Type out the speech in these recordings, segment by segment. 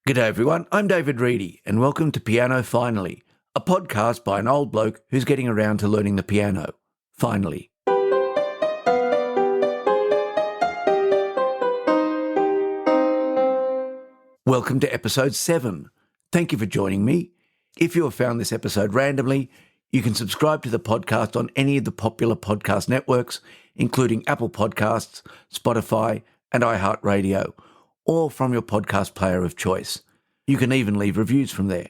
G'day everyone, I'm David Reidy and welcome to Piano Finally, a podcast by an old bloke who's getting around to learning the piano. Finally. Welcome to episode 7. Thank you for joining me. If you have found this episode randomly, you can subscribe to the podcast on any of the popular podcast networks, including Apple Podcasts, Spotify, and iHeartRadio, or from your podcast player of choice. You can even leave reviews from there.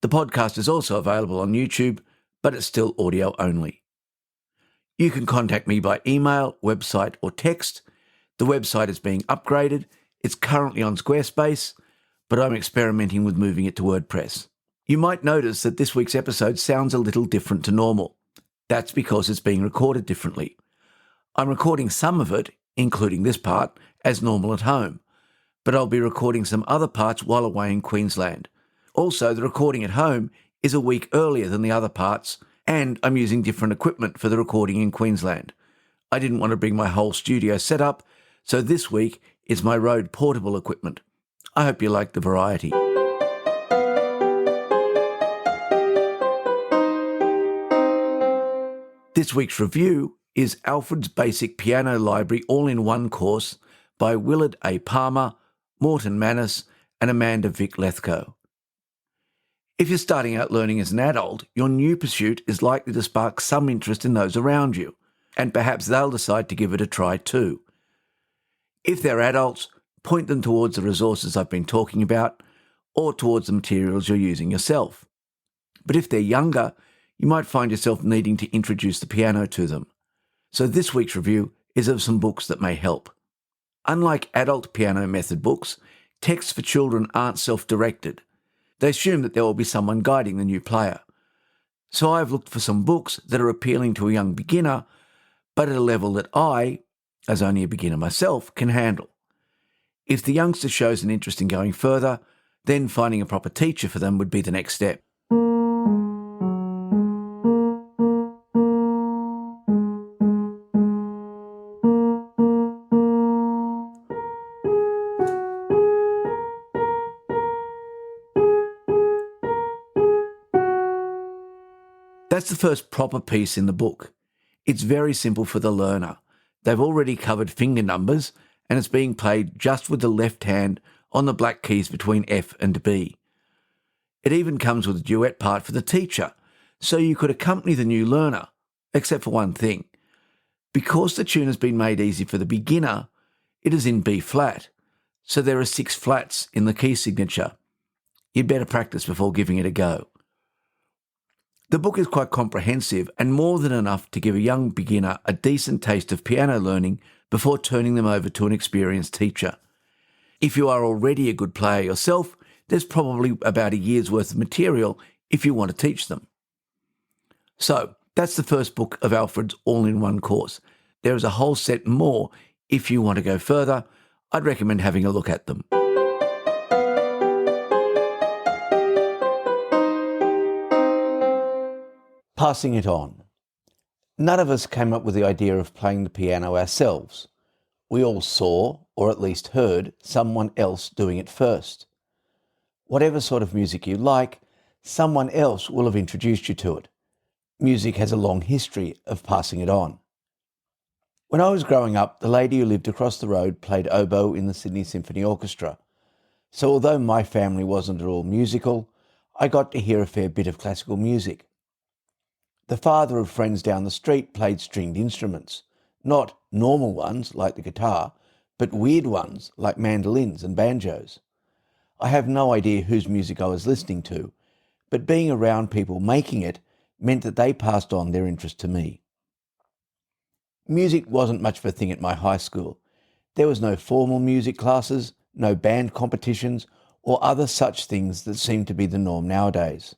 The podcast is also available on YouTube, but it's still audio only. You can contact me by email, website, or text. The website is being upgraded. It's currently on Squarespace, but I'm experimenting with moving it to WordPress. You might notice that this week's episode sounds a little different to normal. That's because it's being recorded differently. I'm recording some of it, including this part, as normal at home, but I'll be recording some other parts while away in Queensland. Also, the recording at home is a week earlier than the other parts, and I'm using different equipment for the recording in Queensland. I didn't want to bring my whole studio set up, so this week is my Rode portable equipment. I hope you like the variety. This week's review is Alfred's Basic Piano Library All-in-One course by Willard A. Palmer, Morton Manus, and Amanda Vick Lethco. If you're starting out learning as an adult, your new pursuit is likely to spark some interest in those around you, and perhaps they'll decide to give it a try too. If they're adults, point them towards the resources I've been talking about, or towards the materials you're using yourself. But if they're younger, you might find yourself needing to introduce the piano to them. So this week's review is of some books that may help. Unlike adult piano method books, texts for children aren't self-directed. They assume that there will be someone guiding the new player. So I've looked for some books that are appealing to a young beginner, but at a level that I, as only a beginner myself, can handle. If the youngster shows an interest in going further, then finding a proper teacher for them would be the next step. That's the first proper piece in the book. It's very simple for the learner. They've already covered finger numbers, and it's being played just with the left hand on the black keys between F and B. It even comes with a duet part for the teacher, so you could accompany the new learner, except for one thing. Because the tune has been made easy for the beginner, it is in B flat, so there are 6 flats in the key signature. You'd better practice before giving it a go. The book is quite comprehensive and more than enough to give a young beginner a decent taste of piano learning before turning them over to an experienced teacher. If you are already a good player yourself, there's probably about a year's worth of material if you want to teach them. So, that's the first book of Alfred's all-in-one course. There is a whole set more if you want to go further. I'd recommend having a look at them. Passing it on. None of us came up with the idea of playing the piano ourselves. We all saw, or at least heard, someone else doing it first. Whatever sort of music you like, someone else will have introduced you to it. Music has a long history of passing it on. When I was growing up, the lady who lived across the road played oboe in the Sydney Symphony Orchestra. So although my family wasn't at all musical, I got to hear a fair bit of classical music. The father of friends down the street played stringed instruments, not normal ones like the guitar, but weird ones like mandolins and banjos. I have no idea whose music I was listening to, but being around people making it meant that they passed on their interest to me. Music wasn't much of a thing at my high school. There was no formal music classes, no band competitions, or other such things that seem to be the norm nowadays.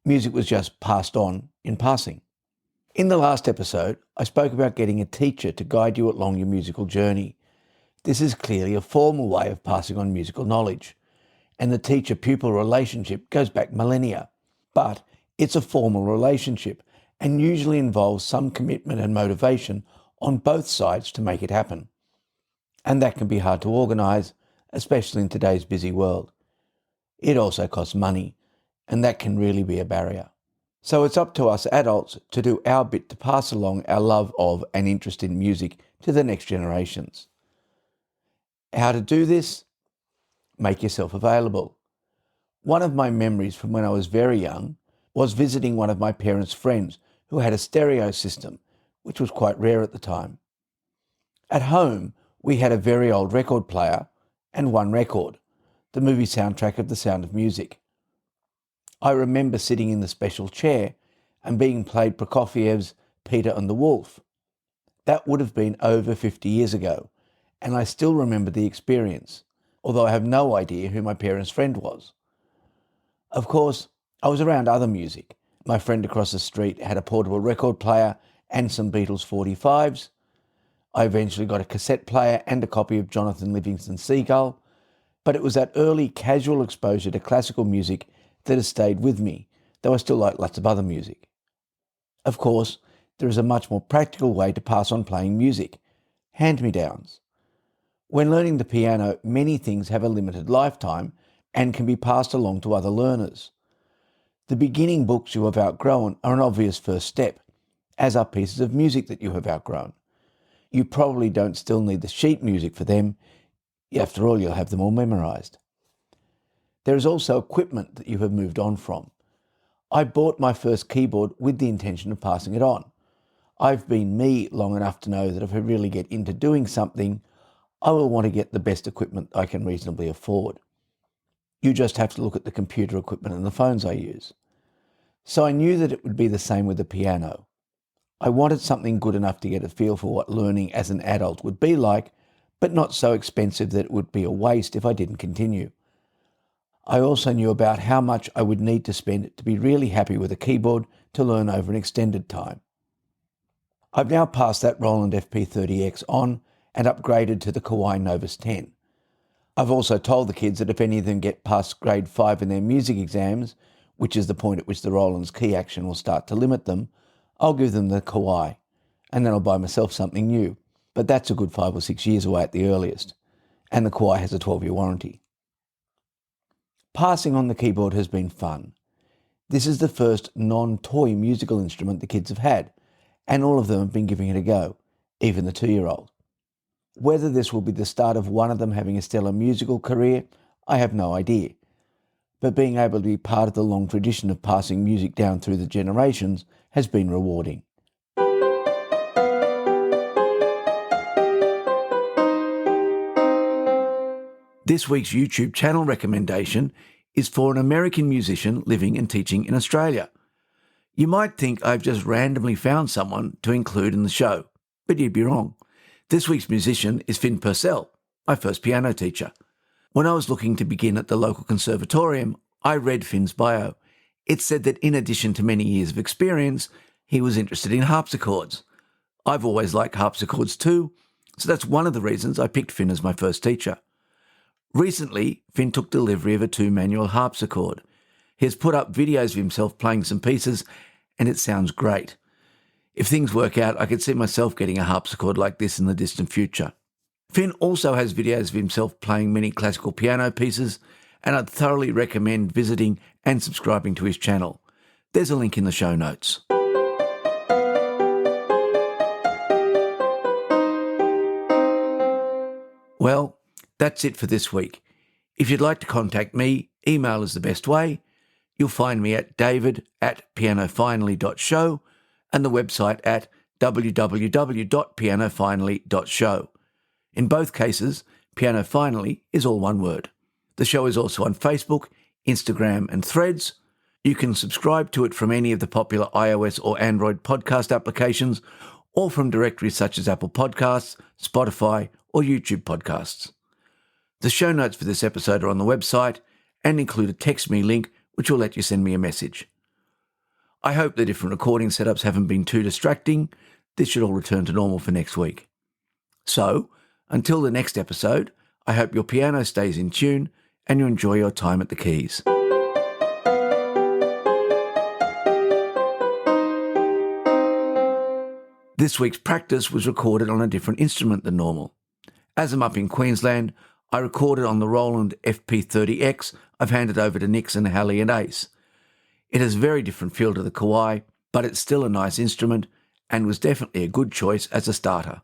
Music was just passed on in passing. In the last episode, I spoke about getting a teacher to guide you along your musical journey. This is clearly a formal way of passing on musical knowledge, and the teacher-pupil relationship goes back millennia. But it's a formal relationship and usually involves some commitment and motivation on both sides to make it happen. And that can be hard to organise, especially in today's busy world. It also costs money, and that can really be a barrier. So it's up to us adults to do our bit to pass along our love of and interest in music to the next generations. How to do this? Make yourself available. One of my memories from when I was very young was visiting one of my parents' friends who had a stereo system, which was quite rare at the time. At home, we had a very old record player and one record, the movie soundtrack of The Sound of Music. I remember sitting in the special chair and being played Prokofiev's Peter and the Wolf. That would have been over 50 years ago, and I still remember the experience, although I have no idea who my parents' friend was. Of course, I was around other music. My friend across the street had a portable record player and some Beatles 45s. I eventually got a cassette player and a copy of Jonathan Livingston's Seagull, but it was that early casual exposure to classical music that has stayed with me, though I still like lots of other music. Of course, there is a much more practical way to pass on playing music: hand-me-downs. When learning the piano, many things have a limited lifetime and can be passed along to other learners. The beginning books you have outgrown are an obvious first step, as are pieces of music that you have outgrown. You probably don't still need the sheet music for them. After all, you'll have them all memorised. There is also equipment that you have moved on from. I bought my first keyboard with the intention of passing it on. I've been me long enough to know that if I really get into doing something, I will want to get the best equipment I can reasonably afford. You just have to look at the computer equipment and the phones I use. So I knew that it would be the same with the piano. I wanted something good enough to get a feel for what learning as an adult would be like, but not so expensive that it would be a waste if I didn't continue. I also knew about how much I would need to spend to be really happy with a keyboard to learn over an extended time. I've now passed that Roland FP30X on and upgraded to the Kawai Novus 10. I've also told the kids that if any of them get past grade 5 in their music exams, which is the point at which the Roland's key action will start to limit them, I'll give them the Kawai, and then I'll buy myself something new. But that's a good 5 or 6 years away at the earliest, and the Kawai has a 12-year warranty. Passing on the keyboard has been fun. This is the first non-toy musical instrument the kids have had, and all of them have been giving it a go, even the 2-year-old. Whether this will be the start of one of them having a stellar musical career, I have no idea. But being able to be part of the long tradition of passing music down through the generations has been rewarding. This week's YouTube channel recommendation is for an American musician living and teaching in Australia. You might think I've just randomly found someone to include in the show, but you'd be wrong. This week's musician is Finn Purcell, my first piano teacher. When I was looking to begin at the local conservatorium, I read Finn's bio. It said that in addition to many years of experience, he was interested in harpsichords. I've always liked harpsichords too, so that's one of the reasons I picked Finn as my first teacher. Recently, Finn took delivery of a 2-manual harpsichord. He has put up videos of himself playing some pieces, and it sounds great. If things work out, I could see myself getting a harpsichord like this in the distant future. Finn also has videos of himself playing many classical piano pieces, and I'd thoroughly recommend visiting and subscribing to his channel. There's a link in the show notes. Well, that's it for this week. If you'd like to contact me, email is the best way. You'll find me at david@pianofinally.show and the website at www.pianofinally.show. In both cases, Piano Finally is all one word. The show is also on Facebook, Instagram and Threads. You can subscribe to it from any of the popular iOS or Android podcast applications or from directories such as Apple Podcasts, Spotify or YouTube Podcasts. The show notes for this episode are on the website and include a text me link which will let you send me a message. I hope the different recording setups haven't been too distracting. This should all return to normal for next week. So, until the next episode, I hope your piano stays in tune and you enjoy your time at the keys. This week's practice was recorded on a different instrument than normal. As I'm up in Queensland, I recorded on the Roland FP30X I've handed over to Nixon, Halley and Ace. It has a very different feel to the Kawai, but it's still a nice instrument and was definitely a good choice as a starter.